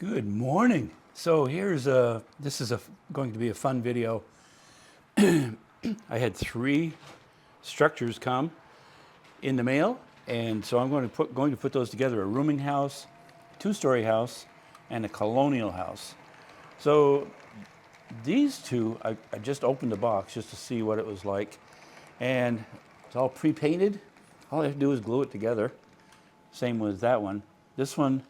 Good morning. So here's this is going to be a fun video. I had 3 structures come in the mail, and so I'm going to put those together: a rooming house, 2-story house, and a colonial house. So these 2, I just opened the box just to see what it was like, and it's all pre-painted. All I have to do is glue it together. Same with that one. This one,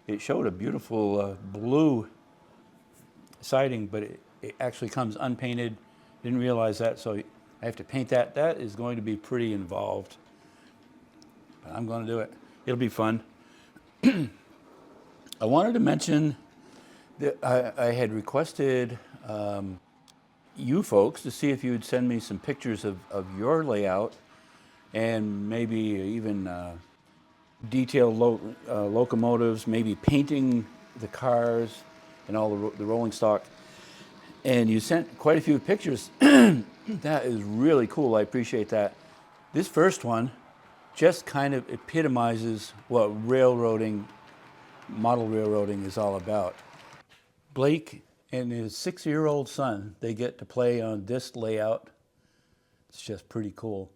it showed a beautiful blue siding, but it actually comes unpainted. Didn't realize that, so I have to paint that. That is going to be pretty involved, but I'm going to do it. It'll be fun. I wanted to mention that I had requested you folks to see if you would send me some pictures of your layout, and maybe even detailed locomotives, maybe painting the cars and all the rolling stock. And you sent quite a few pictures. That is really cool. I appreciate that. This first one just kind of epitomizes what model railroading is all about. Blake and his 6-year-old son, they get to play on this layout. It's just pretty cool.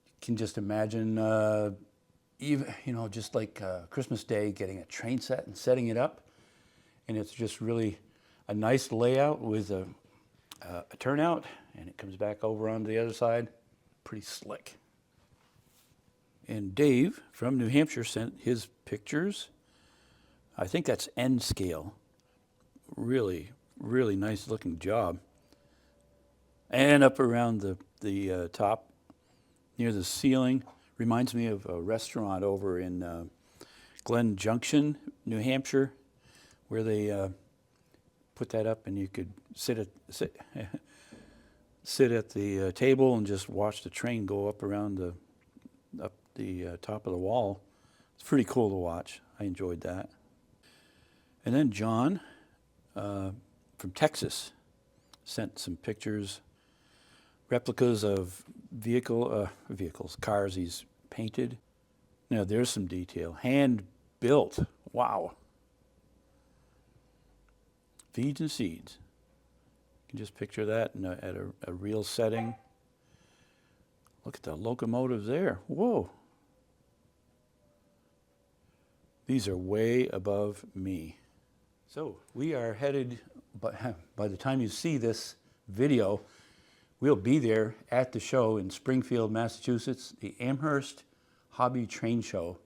You can just imagine even, just like Christmas Day, getting a train set and setting it up. And it's just really a nice layout with a turnout, and it comes back over onto the other side. Pretty slick. And Dave from New Hampshire sent his pictures. I think that's N scale. Really, really nice looking job. And up around the top near the ceiling. Reminds me of a restaurant over in Glen Junction, New Hampshire, where they put that up, and you could sit at the table and just watch the train go up around the top of the wall. It's pretty cool to watch. I enjoyed that. And then John from Texas sent some pictures, replicas of cars he's painted. Now there's some detail. Hand built. Wow. Feeds and seeds. You can just picture that at a real setting. Look at the locomotives there. Whoa. These are way above me. So we are headed, by the time you see this video, we'll be there at the show in Springfield, Massachusetts, the Amherst Hobby Train Show.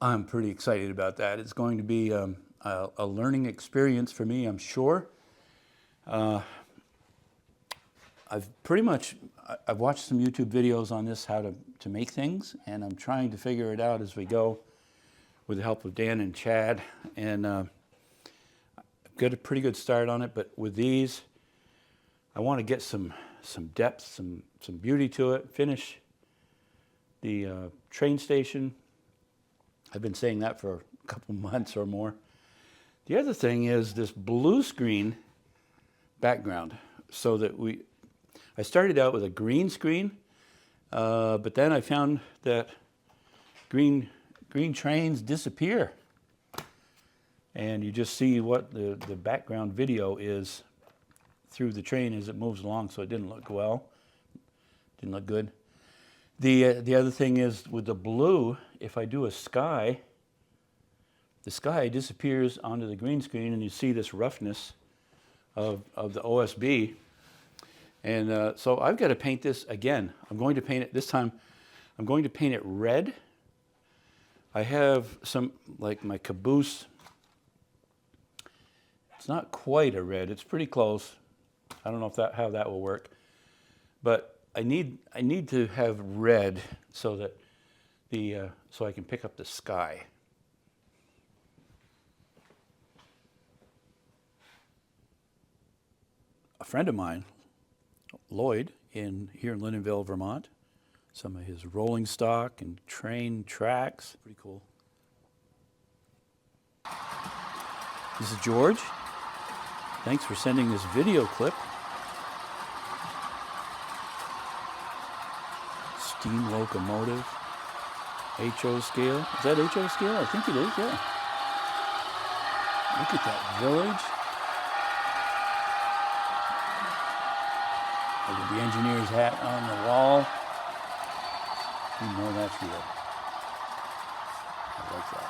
I'm pretty excited about that. It's going to be a learning experience for me, I'm sure. I've watched some YouTube videos on this, how to make things, and I'm trying to figure it out as we go with the help of Dan and Chad. And I've got a pretty good start on it, but with these, I want to get some depth, some beauty to it, finish the train station. I've been saying that for a couple months or more. The other thing is this blue screen background, so that I started out with a green screen, but then I found that green trains disappear, and you just see what the background video is through the train as it moves along, so it didn't look good. The other thing is, with the blue, if I do a sky, the sky disappears onto the green screen, and you see this roughness of the OSB. And so I've got to paint this again. I'm going to paint it this time. I'm going to paint it red. I have some, like my caboose. It's not quite a red. It's pretty close. I don't know how that will work, but I need to have red so that so I can pick up the sky. A friend of mine, Lloyd, here in Lyndonville, Vermont, some of his rolling stock and train tracks. Pretty cool. This is George. Thanks for sending this video clip. Steam locomotive. HO scale. Is that HO scale? I think it is, yeah. Look at that village. Look at the engineer's hat on the wall. You know that's real. I like that.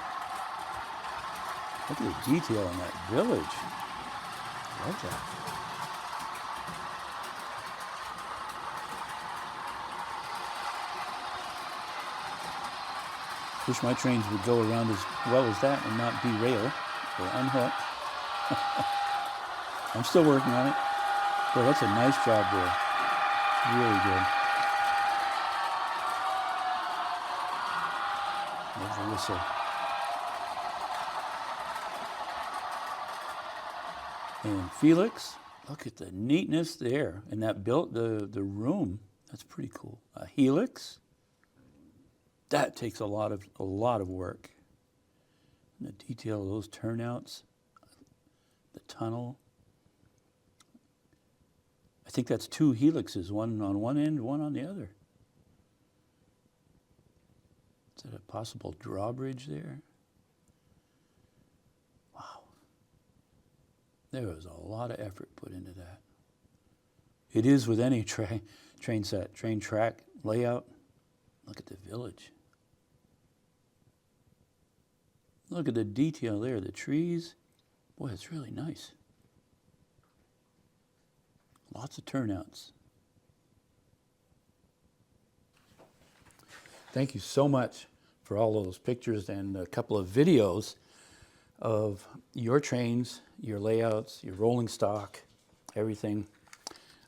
Look at the detail in that village. I love that. Wish my trains would go around as well as that and not derail or unhook. I'm still working on it. Boy, that's a nice job there. It's really good. Love the whistle. And Felix, look at the neatness there. And that built the room. That's pretty cool. A helix. That takes a lot of work. And the detail of those turnouts, the tunnel. I think that's 2 helixes, one on one end, one on the other. Is that a possible drawbridge there? Wow. There was a lot of effort put into that. It is with any train set, train track layout. Look at the village. Look at the detail there, the trees. Boy, it's really nice. Lots of turnouts. Thank you so much for all those pictures and a couple of videos of your trains, your layouts, your rolling stock, everything.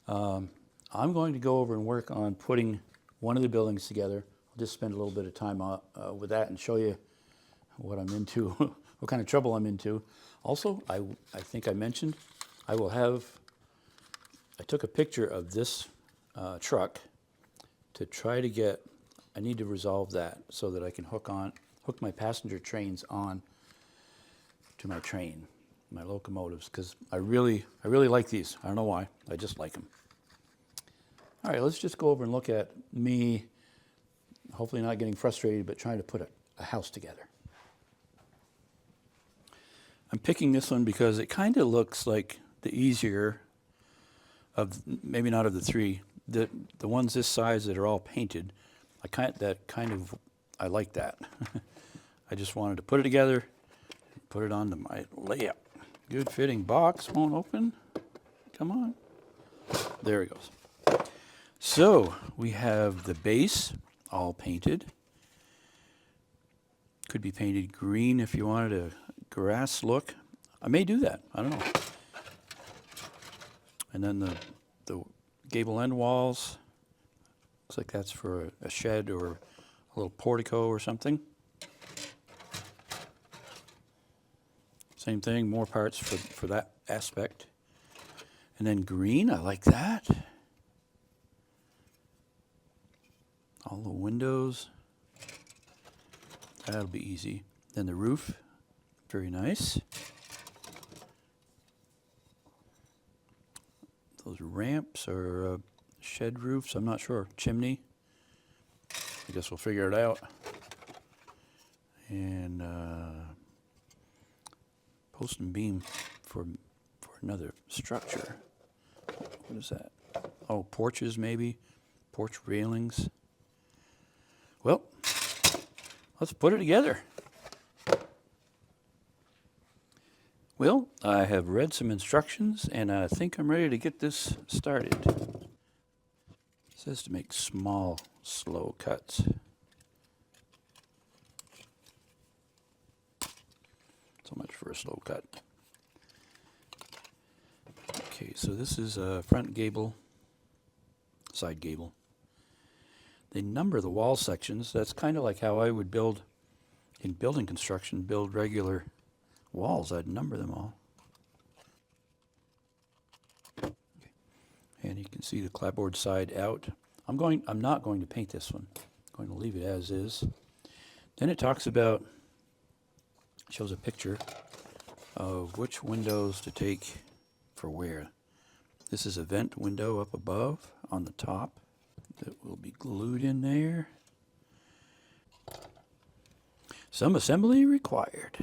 I'm going to go over and work on putting one of the buildings together. I'll just spend a little bit of time with that and show you what I'm into, what kind of trouble I'm into. Also, I think I mentioned, I took a picture of this truck to try to get, I need to resolve that so that I can hook my passenger trains on to my train, my locomotives, because I really like these. I don't know why, I just like them. All right, let's just go over and look at me, hopefully not getting frustrated, but trying to put a house together. I'm picking this one because it kind of looks like the easier of, maybe not of the 3, the ones this size that are all painted. I like that. I just wanted to put it together, put it onto my layout. Good fitting box, won't open. Come on. There it goes. So we have the base all painted. Could be painted green if you wanted a grass look. I may do that, I don't know. And then the gable end walls, looks like that's for a shed or a little portico or something. Same thing, more parts for that aspect. And then green, I like that. All the windows, that'll be easy. Then the roof, very nice. Those ramps are shed roofs, I'm not sure. Chimney, I guess we'll figure it out. And post and beam for another structure. What is that? Oh, porches maybe, porch railings. Well, let's put it together. Well, I have read some instructions and I think I'm ready to get this started. It says to make small, slow cuts. So much for a slow cut. Okay, so this is a front gable, side gable. They number the wall sections. That's kind of like how I would build, in building construction, build regular walls. I'd number them all. Okay. And you can see the clapboard side out. I'm not going to paint this one. I'm going to leave it as is. Then it talks about, shows a picture of which windows to take for where. This is a vent window up above on the top that will be glued in there. Some assembly required.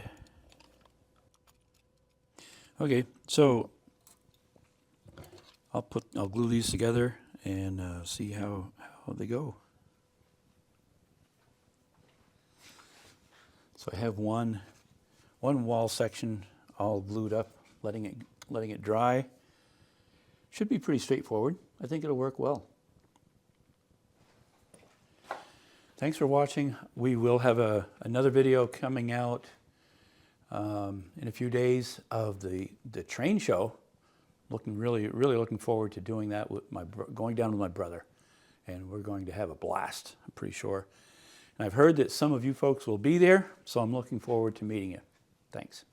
Okay, so I'll glue these together and see how they go. So I have one wall section all glued up, letting it dry. Should be pretty straightforward. I think it'll work well. Thanks for watching. We will have another video coming out in a few days of the train show. Really looking forward to doing that with going down with my brother, and we're going to have a blast, I'm pretty sure. And I've heard that some of you folks will be there, so I'm looking forward to meeting you. Thanks.